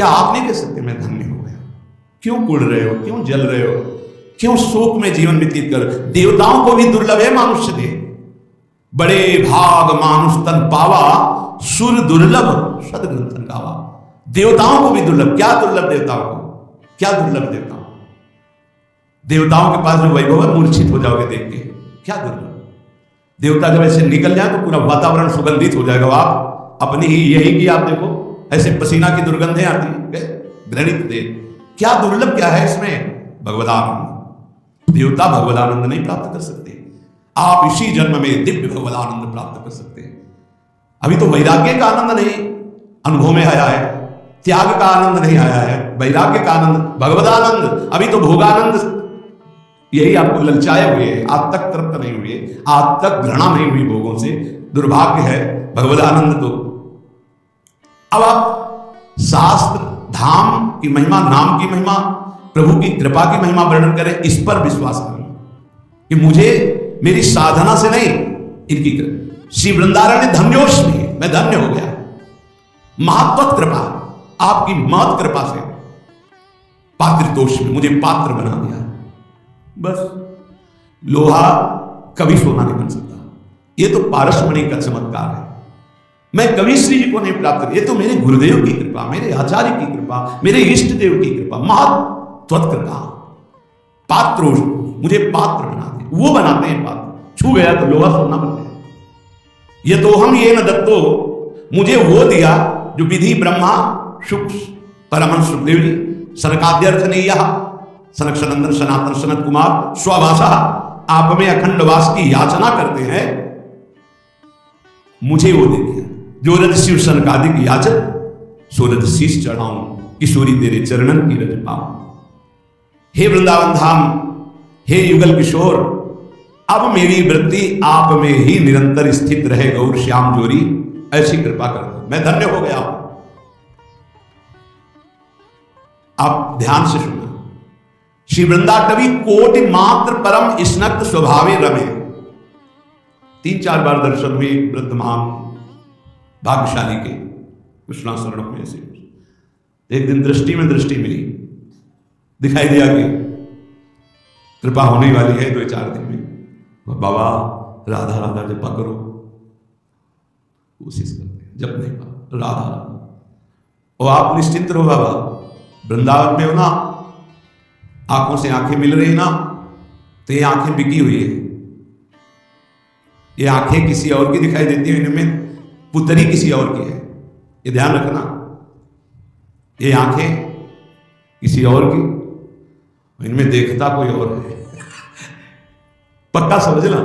क्या आप नहीं कह सकते मैं धन्य हो गया? क्यों कुड़ रहे हो, क्यों जल रहे हो, क्यों शोक में जीवन व्यतीत कर? देवताओं को भी दुर्लभ है मानुष्य देह। बड़े भाग मानुष तन पावा, सुर दुर्लभ सदग्रंथन गावा। देवताओं को भी दुर्लभ। क्या दुर्लभ देवताओं को? क्या दुर्लभ देवताओं? देवताओं के पास जो वैभव है मूर्छित हो जाओगे देख के। क्या दुर्लभ? देवता जब ऐसे निकल जाए तो पूरा वातावरण सुगंधित हो जाएगा। आप अपनी ही यही की आप देखो, ऐसे पसीना की दुर्गंधें आती है, घृणित दे। क्या दुर्लभ क्या है इसमें? भगवदानंद। देवता भगवदानंद नहीं प्राप्त कर सकते। आप इसी जन्म में दिव्य भगवदानंद प्राप्त कर सकते हैं। अभी तो वैराग्य का आनंद नहीं अनुभव में आया है, त्याग का आनंद नहीं आया है, वैराग्य का आनंद, भगवदानंद। अभी तो भोगानंद यही आपको ललचाए हुए है, आज तक तृप्त नहीं हुए, आज तक घृणा नहीं हुई भोगों से। दुर्भाग्य है भगवदानंद तो। अब आप शास्त्र धाम की महिमा, नाम की महिमा, प्रभु की कृपा की महिमा वर्णन करें, इस पर विश्वास करें कि मुझे मेरी साधना से नहीं, इनकी श्री वृंदारण्य धन्योष्मि, मैं धन्य हो गया। महत्वत कृपा, आपकी महत कृपा से पात्रितोष्मि, मुझे पात्र बना दिया। बस लोहा कभी सोना नहीं बन सकता। ये तो पारसमणि का चमत्कार है। मैं कभी श्री जी को नहीं प्राप्त कर, ये तो मेरे गुरुदेव की कृपा, मेरे आचार्य की कृपा, मेरे इष्ट देव की कृपा, महत्वत कृपा। पात्र, मुझे पात्र बना दे, वो बनाते हैं पात्र। छू गया तो लोहा सोना बन गया। ये तो हम ये न दत्तो, मुझे वो दिया जो विधि ब्रह्मा शुक परमहंस सुखदेव जी सनकाद्यर्थनीय सनक सनंदन सनातन सनत कुमार स्वभाषा आप में अखंड वास की याचना करते हैं, मुझे वो दे दिया जो रज शिव सनकादिक याचक सोरज शीश चढ़ाऊं, किशोरी तेरे चरणन की रज पाऊं। हे वृंदावन धाम, हे युगल किशोर, अब मेरी वृत्ति आप में ही निरंतर स्थित रहे गौर श्याम जोरी, ऐसी कृपा कर दो, मैं धन्य हो गया हूं। आप ध्यान से सुना, श्री वृंदाटवी कोटि मात्र परम स्नग्ध स्वभावे रमे। 3-4 बार दर्शन हुए वृद्धमान भाग्यशाली के कृष्णाशरणों में से। एक दिन दृष्टि में दृष्टि मिली, दिखाई दिया कि कृपा होने वाली है 2-4 दिन में। बाबा राधा राधा जपा करो, कोशिश करते हैं, जप नहीं पा राधा राधा। और आप निश्चिंत रहो बाबा, वृंदावन में हो ना, आंखों से आंखें मिल रही ना, तो ये आंखें बिकी हुई है। ये आंखें किसी और की दिखाई देती है, इनमें पुतरी किसी और की है, ये ध्यान रखना। ये आंखें किसी और की, इनमें देखता कोई और है। पक्का समझना।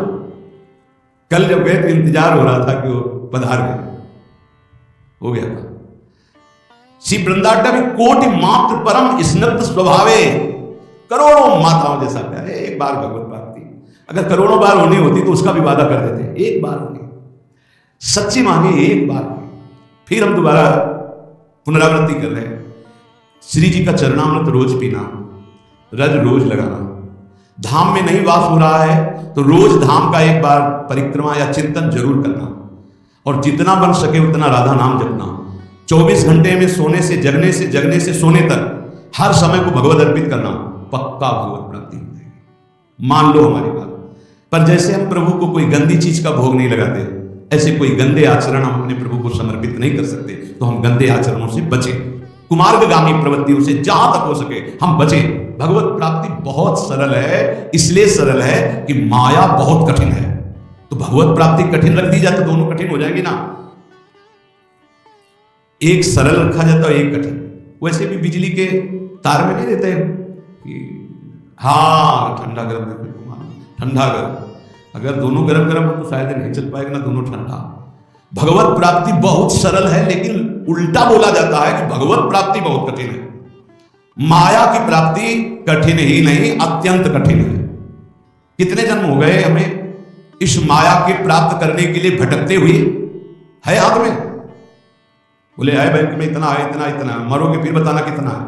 कल जब गए तो इंतजार हो रहा था कि वो पधार गए, हो गया था। श्री वृंदाटवी कोटि मात्र परम स्नग्ध स्वभावे, करोड़ों माताओं जैसा प्यार। एक बार भगवत प्राप्ति, अगर करोड़ों बार होनी होती तो उसका भी वादा कर देते, एक बार होनी, सच्ची मांगे एक बार होनी। फिर हम दोबारा पुनरावृत्ति कर रहे हैं। श्री जी का चरणामृत रोज पीना, रज रोज लगाना। धाम में नहीं वास हो रहा है तो रोज धाम का एक बार परिक्रमा या चिंतन जरूर करना, और जितना बन सके उतना राधा नाम जपना। 24 घंटे में सोने से जगने से, जगने से सोने तक हर समय को भगवत अर्पित करना, पक्का भगवत प्राप्ति हो जाएगी। मान लो हमारी बात। पर जैसे हम प्रभु को कोई गंदी चीज का भोग नहीं लगाते, ऐसे कोई गंदे आचरण हम अपने प्रभु को समर्पित नहीं कर सकते, तो हम गंदे आचरणों से बचें, कुमार्गगामी प्रवृत्तियों से जहां तक हो सके हम बचें। भगवत प्राप्ति बहुत सरल है, इसलिए सरल है कि माया बहुत कठिन है। तो भगवत प्राप्ति कठिन रख दी जाए तो दोनों कठिन हो जाएंगी ना। एक सरल रखा जाता है, एक कठिन। वैसे भी बिजली के तार में नहीं रहते कि हाँ ठंडा गर्म, ठंडा गर्म। अगर दोनों गर्म गर्म हो तो शायद नहीं चल पाएगा ना, दोनों ठंडा। भगवत प्राप्ति बहुत सरल है, लेकिन उल्टा बोला जाता है कि भगवत प्राप्ति बहुत कठिन है। माया की प्राप्ति कठिन ही नहीं, अत्यंत कठिन है। कितने जन्म हो गए हमें इस माया के प्राप्त करने के लिए भटकते हुए। है हाथ में, बोले आए बैंक में इतना है, इतना इतना, मरोगे फिर बताना कितना है।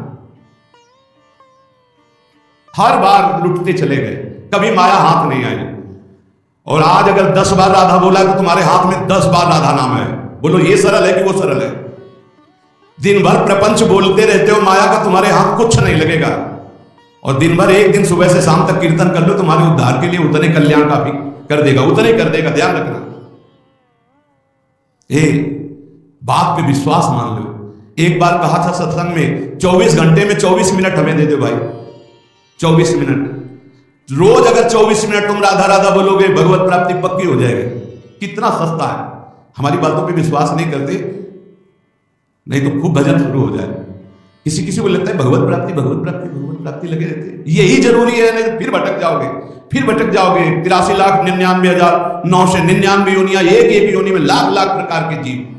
हर बार लुटते चले गए, कभी माया हाथ नहीं आई। और आज अगर 10 बार राधा बोला तो तुम्हारे हाथ में 10 बार राधा नाम है। बोलो ये सरल है कि वो सरल है? दिन भर प्रपंच बोलते रहते हो, माया का तुम्हारे हाथ कुछ नहीं लगेगा। और दिन भर एक दिन सुबह से शाम तक कीर्तन कर लो, तुम्हारे उद्धार के लिए उतने कल्याण काफी कर देगा, उतने कर देगा। ध्यान रखना, बात पे विश्वास मान लो। एक बार कहा था सत्संग में, 24 घंटे में 24 मिनट हमें दे दो भाई, 24 मिनट रोज। अगर 24 मिनट तुम राधा राधा बोलोगे, भगवत प्राप्ति पक्की हो जाएगी। कितना सस्ता है। हमारी बातों पे विश्वास नहीं करते, नहीं तो खूब भजन शुरू हो जाए। किसी किसी को लगता है भगवत प्राप्ति भगवत प्राप्ति भगवत प्राप्ति लगे रहते, यही जरूरी है, नहीं तो फिर भटक जाओगे, फिर भटक जाओगे। 83,99,999 योनियां, एक योनि में लाख लाख प्रकार के जीव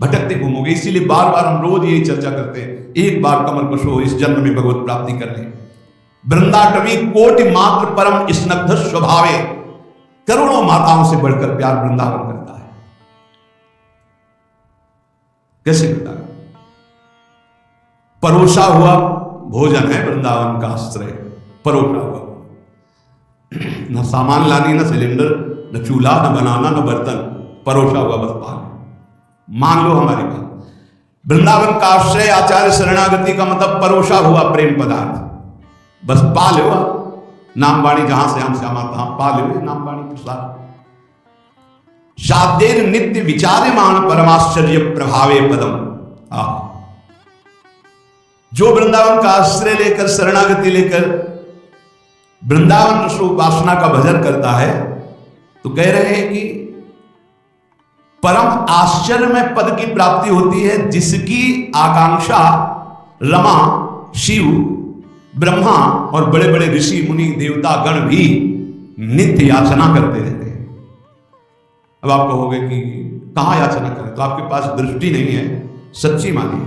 भटकते घूमोगे। इसीलिए बार बार हम रोज यही चर्चा करते हैं, एक बार कमर कशो, इस जन्म में भगवत प्राप्ति कर ले। वृंदाटवी कोटि मात्र परम स्नग्ध स्वभावे, करोड़ों माताओं से बढ़कर प्यार वृंदावन करता है। कैसे करता है? परोसा हुआ भोजन है वृंदावन का आश्रय, परोसा हुआ। न सामान लानी, न सिलेंडर, न चूल्हा, न बनाना, न बर्तन, परोसा हुआ बस पान। मान लो हमारी बात। वृंदावन का आश्रय आचार्य शरणागति का मतलब परोसा हुआ प्रेम पदार्थ, बस पा लो। नाम वाणी जहां से हम श्यामा तहां पा लो, नाम वाणी प्रसाद। शादेर नित्य विचार्यमान परमाश्चर्य प्रभावे पदम। जो वृंदावन का आश्रय लेकर, शरणागति लेकर वृंदावन रस उपासना का भजन करता है, तो कह रहे हैं कि परम आश्चर्यमय पद की प्राप्ति होती है, जिसकी आकांक्षा रमा, शिव, ब्रह्मा और बड़े बड़े ऋषि मुनि देवता गण भी नित्य याचना करते रहते हैं। अब आप कहोगे कि कहां याचना करें, तो आपके पास दृष्टि नहीं है। सच्ची मानिए,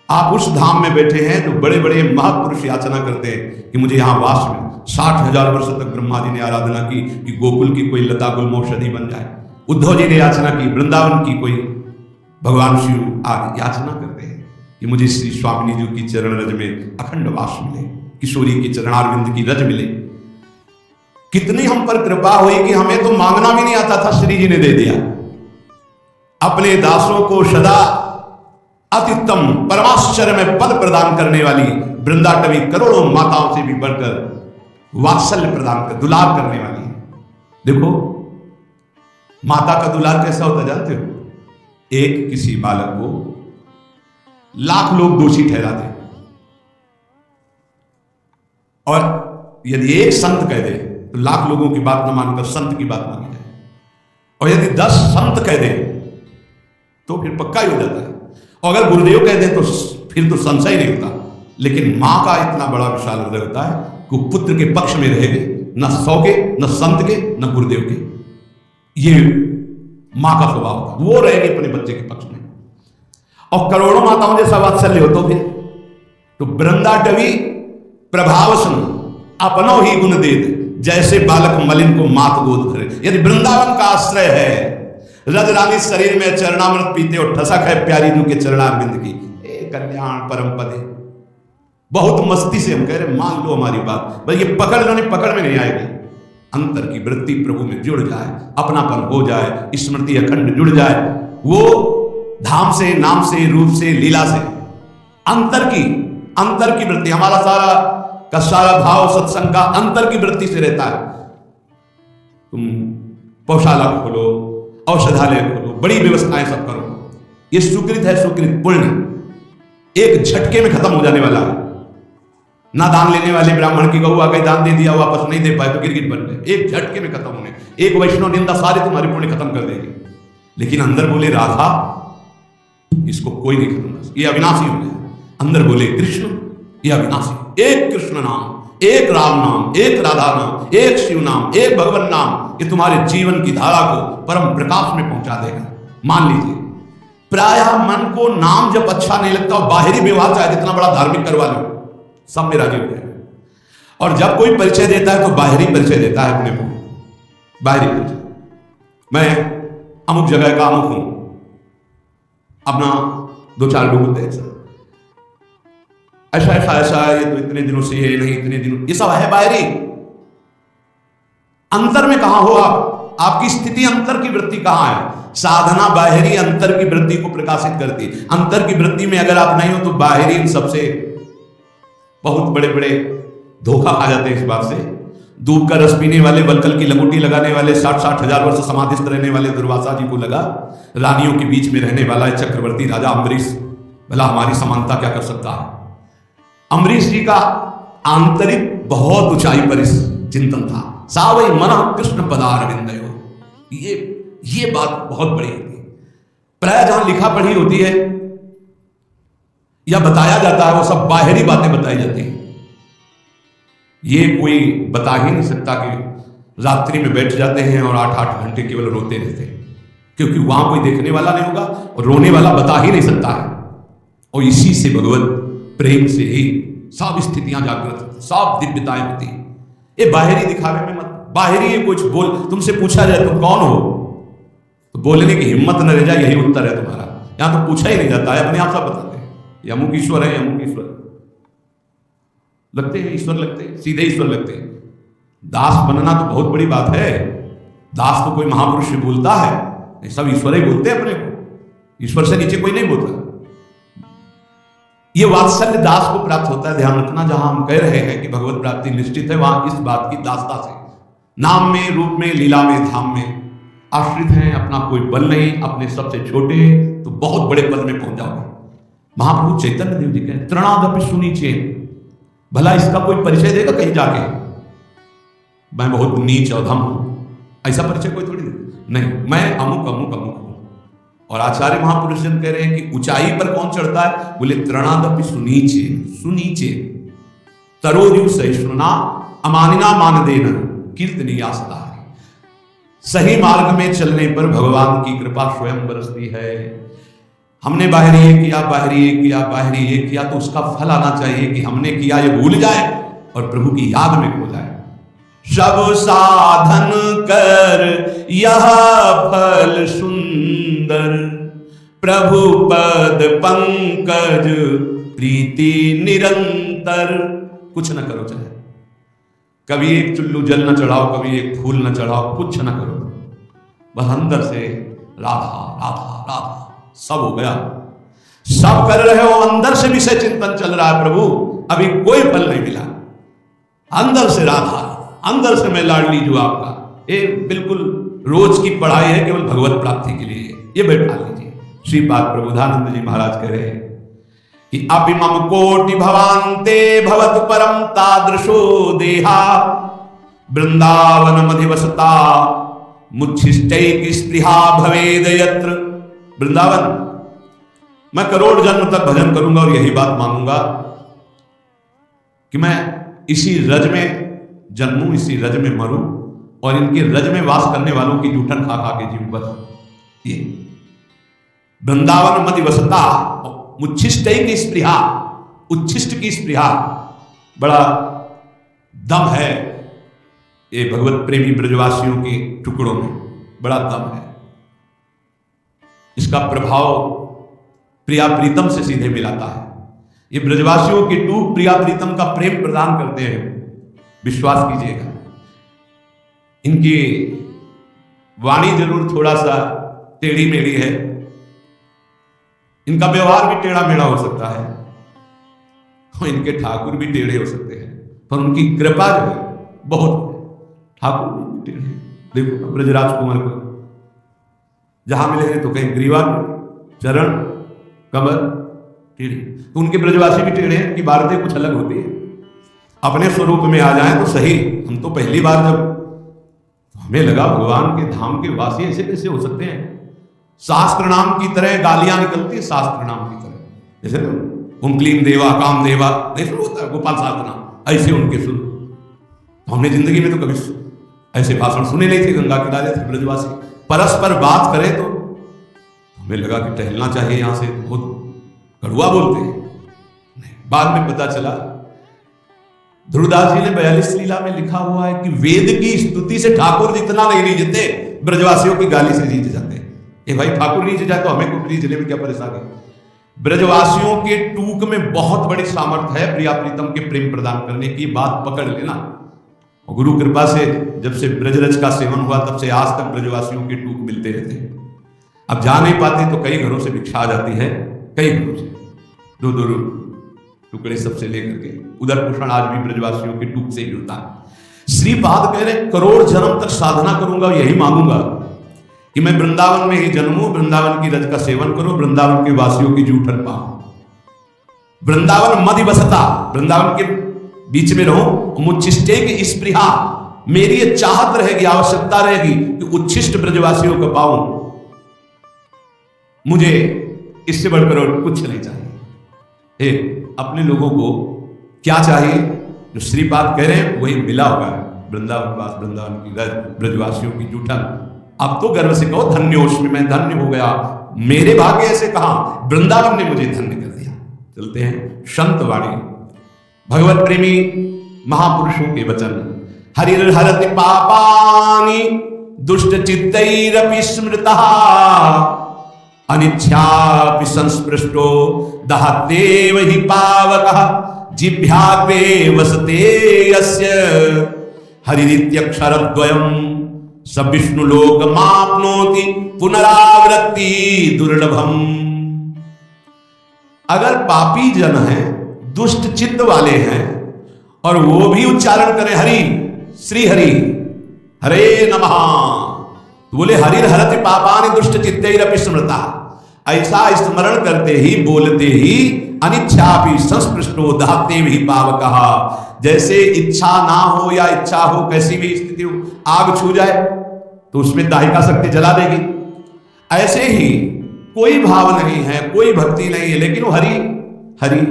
आप उस धाम में बैठे हैं जो बड़े बड़े महापुरुष याचना करते हैं कि मुझे यहां वास में 60,000 वर्ष तक ब्रह्मा जी ने आराधना की कि गोकुल की कोई लता गुलमौषधि बन जाए। उद्धव जी ने याचना की, वृंदावन की कोई भगवान शिव आदि याचना करते हैं कि मुझे श्री स्वामिनी जी की चरण रज में अखंड वास मिले, किशोरी की चरणारविंद की रज मिले। कितनी हम पर कृपा हुई कि हमें तो मांगना भी नहीं आता था, श्री जी ने दे दिया। अपने दासों को सदा अत्युत्तम परमाश्चर्य में पद प्रदान करने वाली वृंदाटवी करोड़ों माताओं से भी बढ़कर वात्सल्य प्रदान कर, दुलार करने वाली है। देखो माता का दुलार कैसा होता जानते हो? एक किसी बालक को लाख लोग दोषी ठहराते, और यदि एक संत कह दे तो लाख लोगों की बात न मानकर संत की बात मानी जाए, और यदि 10 संत कह दे तो फिर पक्का ही हो जाता है। और अगर गुरुदेव कह दे तो फिर तो संशय नहीं होता। लेकिन मां का इतना बड़ा विशाल हृदय होता है कि वो पुत्र के पक्ष में रहेगी, न 100 के, न संत के, न गुरुदेव के। ये मां का स्वभाव था, वो रहेगी अपने बच्चे के पक्ष में। और करोड़ों माताओं जैसा वात्सल्य हो तो फिर तो वृंदाटवी प्रभावसन अपनो ही गुण देत, जैसे बालक मलिन को मात गोद धरे। यदि वृंदावन का आश्रय है, रज रानी शरीर में चरणामृत पीते और ठसक है प्यारी जू के चरणारविंद की, कल्याण परम पदे। बहुत मस्ती से हम कह रहे, मान लो हमारी बात, बस ये पकड़ लो, नहीं पकड़ में नहीं आएगी। अंतर की वृत्ति प्रभु में जुड़ जाए, अपनापन हो जाए, स्मृति अखंड जुड़ जाए, वो धाम से, नाम से, रूप से, लीला से, अंतर की वृत्ति। हमारा सारा का सारा भाव सत्संग का अंतर की वृत्ति से रहता है। तुम पौशाला खोलो, औषधालय खोलो, बड़ी व्यवस्थाएं सब करो, ये सुकृत है, सुकृत पुण्य एक झटके में खत्म हो जाने वाला है। ना दान लेने वाले ब्राह्मण की गऊ आ गई, दान दे दिया, वापस नहीं दे पाए तो गिरगिट बन गए, एक झटके में खत्म होने। एक वैष्णव निंदा सारे तुम्हारे पुण्य खत्म कर देगी। लेकिन अंदर बोले राधा, इसको कोई नहीं खत्म कर, ये अविनाशी हो गया। अंदर बोले कृष्ण, ये अविनाशी। एक कृष्ण नाम, एक राम नाम, एक राधा नाम, एक शिव नाम, एक भगवान नाम, ये तुम्हारे जीवन की धारा को परम प्रकाश में पहुंचा देगा। मान लीजिए, प्रायः मन को नाम जब अच्छा नहीं लगता, बाहरी व्यवहार चाहे जितना बड़ा धार्मिक करवा लो, सब में राजी हो जाएगा। और जब कोई परिचय देता है तो बाहरी परिचय देता है अपने को, बाहरी परिचय। मैं अमुक जगह का अमुक हूं, अपना 2-4 लोग होते हैं, ऐसा ये तो इतने दिनों से, ये नहीं इतने दिनों, ये सब है बाहरी। अंतर में कहां हो आप? आपकी स्थिति अंतर की वृत्ति कहां है? साधना बाहरी अंतर की वृत्ति को प्रकाशित करती है। अंतर की वृत्ति में अगर आप नहीं हो तो बाहरी इन सबसे बहुत बड़े बड़े धोखा खा जाते हैं। इस बात से दूध का रस पीने वाले, वलकल की लंगोटी लगाने वाले, 60-60 हजार वर्ष समाधिस्थ रहने वाले दुर्वासा जी को लगा रानियों के बीच में रहने वाला है चक्रवर्ती राजा अम्बरीश, भला हमारी समानता क्या कर सकता है? अम्बरीश जी का आंतरिक बहुत ऊंचाई पर इस चिंतन था। सावई मन कृष्ण पदारविंदयो, ये बात बहुत बड़ी होती है। प्राय जहां लिखा पढ़ी होती है या बताया जाता है वो सब बाहरी बातें बताई जाती हैं। ये कोई बता ही नहीं सकता कि रात्रि में बैठ जाते हैं और 8-8 घंटे केवल रोते रहते हैं, क्योंकि वहां कोई देखने वाला नहीं होगा और रोने वाला बता ही नहीं सकता है। और इसी से भगवत प्रेम से ही सब स्थितियां जागृत, सब दिव्यताएं होती हैं। ये बाहरी दिखावे में मत, बाहरी ये कुछ बोल, तुमसे पूछा जाए तुम कौन हो तो बोलने की हिम्मत न रह जाए, यही उत्तर है तुम्हारा। यहां तो पूछा ही नहीं जाता है, अपने आप सब बताते हैं ये अमुक ईश्वर है, अमुक ईश्वर लगते हैं, ईश्वर लगते हैं, सीधे ईश्वर लगते हैं। दास बनना तो बहुत बड़ी बात है। दास तो कोई महापुरुष से बोलता है, सब ईश्वर ही बोलते हैं अपने को, ईश्वर से नीचे कोई नहीं बोलता। ये वात्सल्य दास को प्राप्त होता है। ध्यान रखना, जहां हम कह रहे हैं कि भगवत प्राप्ति निश्चित है, वहां इस बात की दासता से, नाम में, रूप में, लीला में, धाम में आश्रित हैं, अपना कोई बल नहीं, अपने सबसे छोटे तो बहुत बड़े पद में पहुंच जाओगे। महाप्रभु चैतन्य देव जी कहते तृणादपि सुनीचे, भला इसका कोई परिचय देगा कहीं जाके, मैं बहुत नीच अधम हूं, ऐसा परिचय कोई थोड़ी नहीं, मैं अमुक अमुक अमुक हूं। और आचार्य महापुरुष जन कह रहे हैं कि ऊंचाई पर कौन चढ़ता है? बोले तृणादपि सुनीचे, सुनीचे तरोजु सहिष्णुना अमानिना मान देना कीर्तनीया सदा। सही मार्ग में चलने पर भगवान की कृपा स्वयं बरसती है। हमने बाहरी ये किया, बाहरी ये किया, बाहरी ये किया, तो उसका फल आना चाहिए कि हमने किया ये भूल जाए और प्रभु की याद में खो जाए। सब साधन कर यह फल सुंदर, प्रभु पद पंकज प्रीति निरंतर। कुछ न करो, चाहे कभी एक चुल्लू जल न चढ़ाओ, कभी एक फूल न चढ़ाओ, कुछ न करो, बस अंदर से राधा राधा राधा सब हो गया। सब कर रहे हो, अंदर से विषय चिंतन चल रहा है, प्रभु अभी कोई फल नहीं मिला, अंदर से राधा, अंदर से मैं लाडली जो आपका। ये बिल्कुल रोज की पढ़ाई है केवल भगवत प्राप्ति के लिए। ये बैठा लीजिए। श्रीपाद प्रबोधानंद जी महाराज कह रहे हैं कि अपिमम कोटि भवान्ते भवत परम तादृशो देहा, वृंदावन मधिवसता मुच्छिष्टैक स्पृहा भवेद यत्र। वृंदावन मैं करोड़ जन्म तक भजन करूंगा और यही बात मांगूंगा कि मैं इसी रज में जन्मूं, इसी रज में मरूं और इनके रज में वास करने वालों की जूठन खा खा के जीव। बस ये वृंदावन मधिवसता मुच्छिष्ट की स्पृहा, उच्छिष्ट की स्पृहा, बड़ा दम है ये भगवत प्रेमी ब्रजवासियों के टुकड़ों में, बड़ा दम है। इसका प्रभाव प्रिया प्रीतम से सीधे मिलाता है। ये ब्रजवासियों के टूक प्रिया प्रीतम का प्रेम प्रदान करते हैं, विश्वास कीजिएगा। इनकी वाणी जरूर थोड़ा सा टेढ़ी मेढ़ी है, इनका व्यवहार भी टेढ़ा मेढ़ा हो सकता है, और इनके ठाकुर भी टेढ़े हो सकते हैं, पर उनकी कृपा जो है बहुत। ठाकुर भी टेढ़े, देखो ब्रजराज कुमार को जहां मिले हैं तो कहीं ग्रीवा, चरण, कमर टेढ़े, तो उनके ब्रजवासी भी टेढ़े हैं। उनकी बातें कुछ अलग होती है। अपने स्वरूप में आ जाएं तो सही। हम तो पहली बार जब हमें लगा भगवान के धाम के वासी ऐसे कैसे हो सकते हैं। शास्त्र नाम की तरह गालियां निकलती है, शास्त्र नाम की तरह, जैसे ना ओम क्लीम देवा काम देवा नहीं शुरू होता है, गोपाल शास्त्र नाम ऐसे उनके शुरू। तो हमने जिंदगी में तो कभी ऐसे भाषण सुने नहीं थे। गंगा किनारे थे ब्रजवासी, परस्पर बात करें तो हमें लगा कि टहलना चाहिए यहां से, बहुत कड़ुआ बोलते हैं। नहीं, बाद में पता चला ध्रुवदास जी ने 42 लीला में लिखा हुआ है कि वेद की स्तुति से ठाकुर जितना नहीं रीझते, ब्रजवासियों की गाली से रीझ जाते हैं। ये भाई ठाकुर रीझ जाए तो हमें को रीझने में क्या परेशानी है। ब्रजवासियों के टूक में बहुत बड़ी सामर्थ्य है प्रिया प्रीतम के प्रेम प्रदान करने की। बात पकड़ लेना, और गुरु कृपा से जब से ब्रजरज का सेवन हुआ तब से आज तक ब्रजवासियों के टूक मिलते रहते हैं। अब जा नहीं पाते तो कई घरों से भिक्षा आ जाती है, कई घरों से दो दो टुकड़े सबसे लेकर के। उधर पोषण आज भी ब्रजवासियों के टूक से ही होता है। श्रीपाद कह रहे करोड़ जन्म तक साधना करूंगा, यही मांगूंगा कि मैं वृंदावन में ही जन्मूं, वृंदावन की रज का सेवन करूं, वृंदावन के वासियों की जूठन पाऊं, वृंदावन मदि बसता, वृंदावन के बीच में रहूं, मुच्छिष्टे की स्पृहा, मेरी ये चाहत रहेगी, आवश्यकता रहेगी कि उच्छिष्ट ब्रजवासियों को पाऊं। मुझे इससे बढ़कर और कुछ नहीं चाहिए। अपने लोगों को क्या चाहिए? जो श्रीपाद कह रहे हैं वही मिला हुआ है, वृंदावन वास, वृंदावन की रज, ब्रजवासियों की जूठन। अब तो गर्व से कहो धन्योस्मि, मैं धन्य हो गया, मेरे भाग्य ऐसे कहा, वृंदावन ने मुझे धन्य कर दिया। चलते हैं संत वाणी, भगवत प्रेमी महापुरुषों के वचन। हरिर्हरति पापानि दुष्ट चित्तैरपि स्मृतः, अनिच्छापि संस्पृष्टो दहत्येव हि पावकः, जिह्वाग्रे वसते यस्य हरिरित्यक्षरद्वयम्, स विष्णुलोकमाप्नोति पुनरावृत्ति दुर्लभम। अगर पापी जन हैं, दुष्ट चित्त वाले हैं, और वो भी उच्चारण करें हरि, श्री हरि, हरे नमः, तो बोले हरिर्हरति पापानि दुष्ट चित्तैरपि स्मृता, ऐसा स्मरण करते ही, बोलते ही, अनिच्छापि संस्पृष्टो दहत्येव हि पावकः, जैसे इच्छा ना हो या इच्छा हो, कैसी भी स्थिति हो, आग छू जाए तो उसमें दाहिका शक्ति जला देगी, ऐसे ही कोई भाव नहीं है, कोई भक्ति नहीं है, लेकिन वो हरि हरि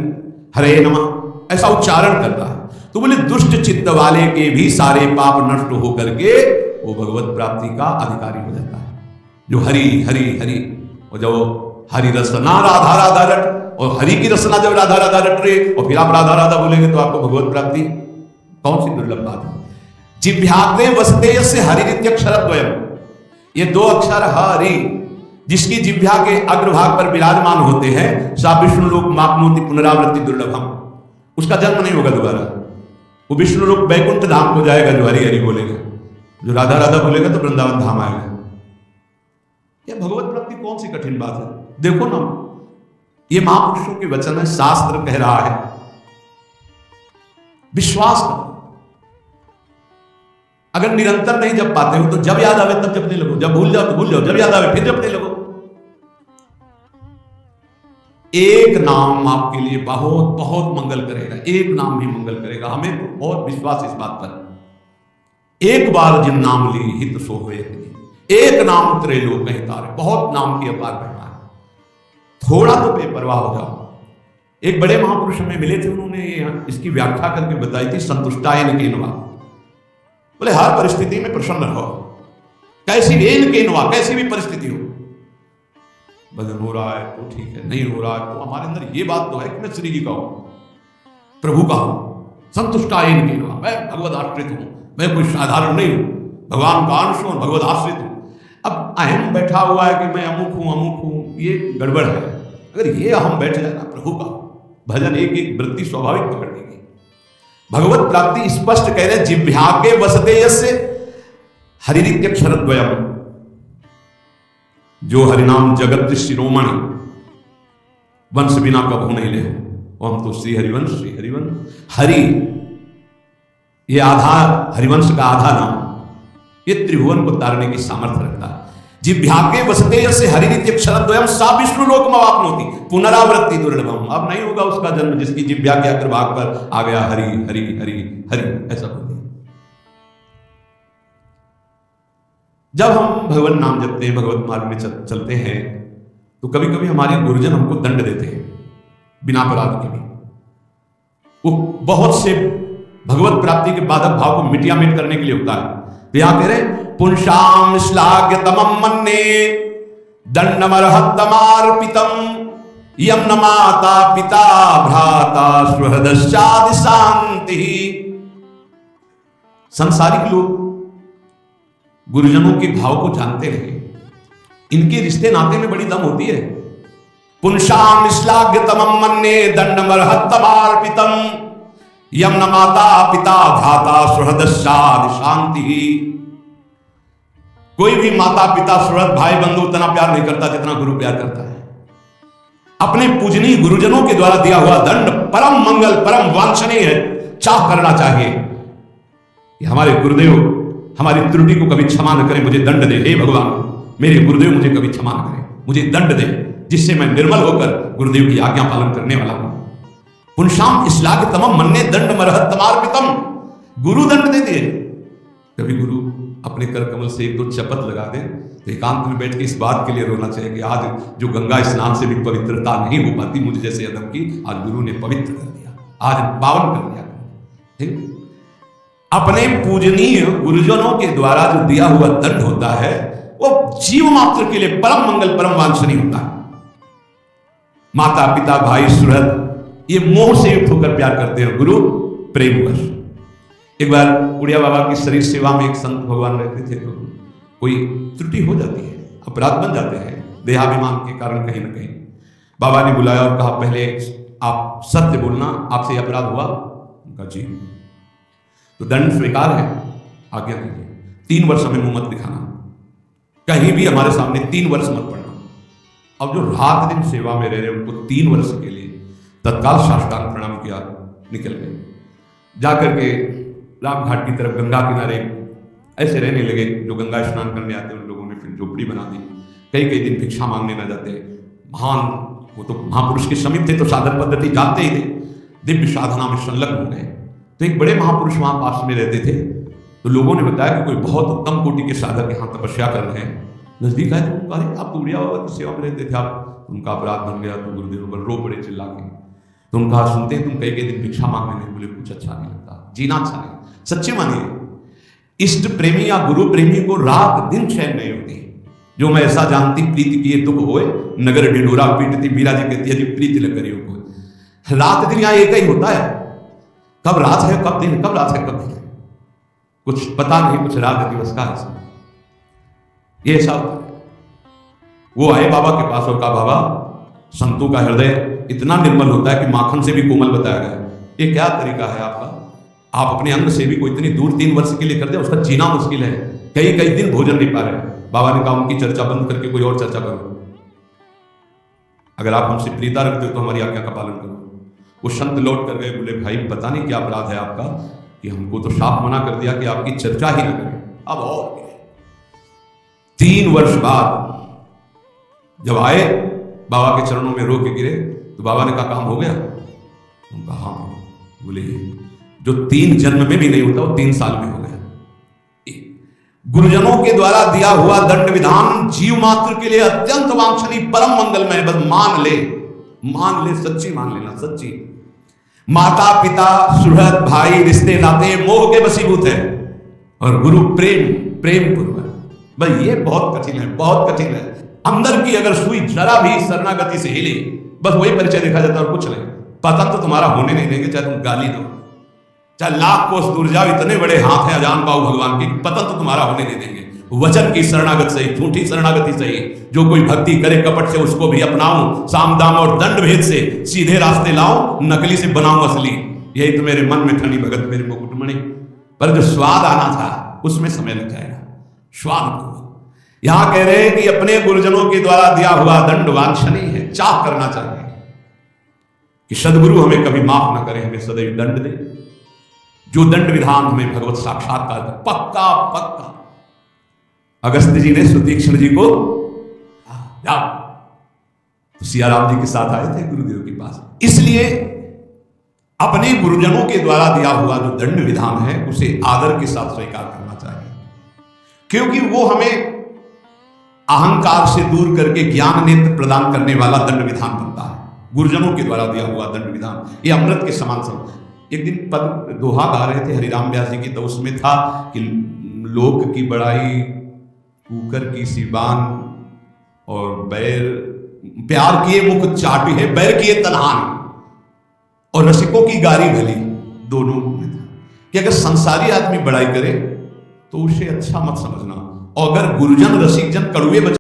हरे नमः ऐसा उच्चारण करता है। तो बोले दुष्ट चित्त वाले के भी सारे पाप नष्ट होकर के वो भगवत प्राप्ति का अधिकारी हो जाता है। जो हरि हरि हरि, और जो हरि रसना राधा राधा रट, और हरि की रसना जब राधा राधा रट रहे और फिर आप राधा राधा बोलेंगे तो आपको भगवत प्राप्ति, कौन सी दुर्लभ बात है। जिह्वाग्रे वसते यस्य हरिरित्यक्षरद्वयम्, ये दो अक्षर हरि जिसकी जिह्वा के अग्रभाग पर विराजमान होते हैं, सा विष्णु लोक मापनोति पुनरावृत्ति दुर्लभम, उसका जन्म नहीं होगा दोबारा, वो विष्णु लोक वैकुंठ धाम को जाएगा जो हरि हरि बोलेगा, जो राधा राधा बोलेगा तो वृंदावन धाम आएगा। यह भगवत प्राप्ति कौन सी कठिन बात है। देखो ना, ये महापुरुषों के वचन है, शास्त्र कह रहा है, विश्वास करो। अगर निरंतर नहीं जप पाते हो तो जब याद आवे तब जपने लगो, जब भूल जाओ तो भूल जाओ, जब याद आवे फिर जपने लगो। एक नाम आपके लिए बहुत बहुत मंगल करेगा, एक नाम भी मंगल करेगा। हमें तो बहुत विश्वास इस बात पर। एक बार जिन नाम ली हित सो हुए, एक नाम त्रैलोक कहीं तारे, बहुत नाम की अपार घटना है। थोड़ा तो बेपरवाह हो जाओ। एक बड़े महापुरुष में मिले थे, उन्होंने इसकी व्याख्या करके बताई थी, संतुष्टायन केनवा, बोले हर परिस्थिति में प्रसन्न रहो, कैसी भी केनवा, कैसी भी परिस्थिति हो। भजन हो रहा है तो ठीक है, नहीं हो रहा है तो हमारे अंदर ये बात तो है कि मैं श्री जी का हूं, प्रभु का हूं, संतुष्टायन केनवा, मैं भगवत आश्रित हूं, मैं कोई साधारण नहीं हूं, भगवान का अंश हूं, भगवत आश्रित हूं। अब अहम बैठा हुआ है कि मैं अमुक हूं, ये गड़बड़ है। अगर ये अहम बैठ जाए ना प्रभु का, भजन एक एक वृत्ति स्वाभाविक पकड़ लेगी। भगवत प्राप्ति स्पष्ट कह रहे, जिह्वाग्रे वसते यस्य हरिरित्यक्षरद्वयम्, जो हरिनाम जगत शिरोमणि, वंश बिना कभू नहीं ले, और हम तो श्री हरिवंश, श्री हरिवंश। हरि ये आधार, हरिवंश का आधा नाम, ये त्रिभुवन को तारने की सामर्थ्य रखता है। जिह्वाग्रे वसते यस्य हरिरित्यक्षरद्वयम्, सा विष्णु लोकमाप्नोति पुनरावृत्ति दुर्लभम। अब नहीं होगा उसका जन्म जिसकी जिह्वा के अग्रभाग पर आ गया हरि हरि हरि हरि, ऐसा बोलिए। जब हम भगवान नाम जपते हैं, भगवत मार्ग में चलते हैं, तो कभी कभी हमारे गुरुजन हमको दंड देते हैं बिना अपराध के भी। वो बहुत से भगवत प्राप्ति के बाधक भाव को मिटिया मिट करने के लिए होता है। तो यहां कह रहे पुंसाम श्लाघ्यतमं मन्ये दंडमर्हतमार्पितम्, यम न माता पिता भ्राता सुहृदश्चादि शांति। संसारिक लोग गुरुजनों के भाव को जानते हैं, इनके रिश्ते नाते में बड़ी दम होती है। पुंसाम श्लाघ्यतमं मन्ये दंडमर्हतमार्पितम्, यम न माता पिता भ्राता सुहृदश्चाद शांति। कोई भी माता पिता सुहृद भाई बंधु उतना प्यार नहीं करता जितना गुरु प्यार करता है। अपने पूजनीय गुरुजनों के द्वारा दिया हुआ दंड परम मंगल परम वांछनीय है, चाह करना चाहिए कि हमारे गुरुदेव हमारी त्रुटि को कभी क्षमा न करें, मुझे दंड दे। हे भगवान मेरे गुरुदेव मुझे कभी क्षमा न करें, मुझे दंड दे जिससे मैं निर्मल होकर गुरुदेव की आज्ञा पालन करने वाला हूं। पुनशाम श्लाघतमं मन्ये दंड मरहत्तमार्पितम। गुरु दंड दे दिए। कभी गुरु अपने कर कमल से एक दो चपत लगा दे तो एकांत में बैठ के इस बात के लिए रोना चाहिए कि आज जो गंगा स्नान से भी पवित्रता नहीं हो पाती मुझे जैसे अदम की, आज गुरु ने पवित्र कर दिया, आज पावन कर दिया। ठीक, अपने पूजनीय गुरुजनों के द्वारा जो दिया हुआ दंड होता है वो जीव मात्र के लिए परम मंगल परम वांछनीय होता है। माता पिता भाई सुहृद ये मोह से युक्त होकर प्यार करते हैं, गुरु प्रेमवश। एक बार उड़िया बाबा की शरीर सेवा में एक संत भगवान रहते थे, तो कोई त्रुटि हो जाती है, अपराध बन जाते हैं देहाभिमान के कारण कहीं ना कहीं। बाबा ने बुलाया और कहा पहले आप सत्य बोलना, आपसे अपराध हुआ? उनका जी। तो दंड स्वीकार है, आज्ञा कीजिए 3 वर्ष हमें मुंह मत दिखाना, कहीं भी हमारे सामने 3 वर्ष मत पड़ना। अब जो रात दिन सेवा में रह रहे उनको 3 वर्ष के लिए तत्काल साष्टांग प्रणाम किया, निकल गए। जाकर के राम घाट की तरफ गंगा किनारे ऐसे रहने लगे। जो गंगा स्नान करने आते उन लोगों ने फिर झोपड़ी बना दी। कई कई दिन भिक्षा मांगने न जाते। महान वो तो महापुरुष के समीप थे तो साधन पद्धति जानते ही थे, दिव्य साधना में संलग्न हो गए। तो एक बड़े महापुरुष वहां पास में रहते थे, तो लोगों ने बताया कि कोई बहुत उत्तम कोटि के साधक यहाँ तपस्या कर रहे हैं। नजदीक आए तो अरे आप तो उड़िया बाबा की सेवा में रहते थे, आप उनका अपराध बन गया तो गुरुदेव पर रो पड़े चिल्ला के। तो उनका सुनते तुम कई कई दिन भिक्षा मांगने नहीं, बोले कुछ अच्छा नहीं लगता, जीना अच्छा नहीं। सच्चे मानिए इष्ट प्रेमी या गुरु प्रेमी को रात दिन चैन नहीं होती। जो मैं ऐसा जानती प्रीति किए दुख होए, नगर ढिंडोरा पीटती। मीरा जी कहती है जी प्रीति न करियो को। रात दिन यहाँ एक ही होता है, कब रात है कब दिन, कब रात है कब दिन, कुछ पता नहीं, कुछ रात दिवस का है ये ऐसा होता है। वो आए बाबा के पास और कहा बाबा संतों का हृदय इतना निर्मल होता है कि माखन से भी कोमल बताया गया। ये क्या तरीका है आपका? आप अपने अंग से भी को इतनी दूर 3 वर्ष के लिए कर दे, उसका जीना मुश्किल है, कई कई दिन भोजन नहीं पा रहे। बाबा ने कहा उनकी चर्चा बंद करके कोई और चर्चा करो, अगर आप हमसे प्रीता रखते हो तो हमारी आज्ञा का पालन करो। वो संत लौट कर गए, बोले भाई पता नहीं क्या अपराध है आपका कि हमको तो साफ मना कर दिया कि आपकी चर्चा ही न करें। अब और 3 वर्ष बाद जब आए बाबा के चरणों में रो के गिरे तो बाबा ने कहा काम हो गया? उनका हाँ। बोले जो 3 जन्म में भी नहीं होता वो 3 साल में हो गया। गुरुजनों के द्वारा दिया हुआ दंड विधान जीव मात्र के लिए अत्यंत वांछनीय परम मंगलमय। बस मान ले, सच्ची मान लेना, सच्ची। माता पिता सुहृद भाई रिश्ते नाते मोह के वशीभूत है और गुरु प्रेम पूर्वक। भाई ये बहुत कठिन है, बहुत कठिन है। अंदर की अगर सुई जरा भी शरणागति से हिले, बस वही परिचय देखा जाता है और कुछ नहीं। पतन तो तुम्हारा होने नहीं देंगे, चाहे तुम गाली दो, चाहे लाख कोस दूर जाओ, इतने बड़े हाथ हैं अजान पाओ भगवान के, पतन तो तुम्हारा होने नहीं देंगे। वचन की शरणागत सही, झूठी शरणागति सही। जो कोई भक्ति करे कपट से उसको भी अपनाऊं, साम दाम और दंड भेद से सीधे रास्ते लाऊं, नकली से बनाऊं असली। यही तो मेरे मन में ठनी भगत मेरे मुकुटमणि। पर जो स्वाद आना था उसमें समय लग जाएगा। स्वाद यहां कह रहे हैं कि अपने गुरुजनों के द्वारा दिया हुआ दंड वांछनीय है, चाह करना चाहिए कि सदगुरु हमें कभी माफ ना करे, हमें सदैव दंड दे। जो दंड विधान हमें भगवत साक्षात्कार पक्का पक्का। अगस्त जी ने सुतीक्ष्ण जी को जाओ तो सियाराम जी के साथ आए थे गुरुदेव के पास। इसलिए अपने गुरुजनों के द्वारा दिया हुआ जो दंड विधान है उसे आदर के साथ स्वीकार करना चाहिए, क्योंकि वो हमें अहंकार से दूर करके ज्ञान नेत्र प्रदान करने वाला दंड विधान बनता है। गुरुजनों के द्वारा दिया हुआ दंड विधान ये अमृत के समान सब। एक दिन पद दोहा गा रहे थे हरिराम व्यास जी की, तो उसमें था कि लोक की बड़ाई कुकर की सिबान और बैर प्यार किए मुख चाटी है, बैर किए तनहान और रसिकों की गारी भली। दोनों में था कि अगर संसारी आदमी बड़ाई करे तो उसे अच्छा मत समझना, और अगर गुरुजन रसिक जन कड़ुए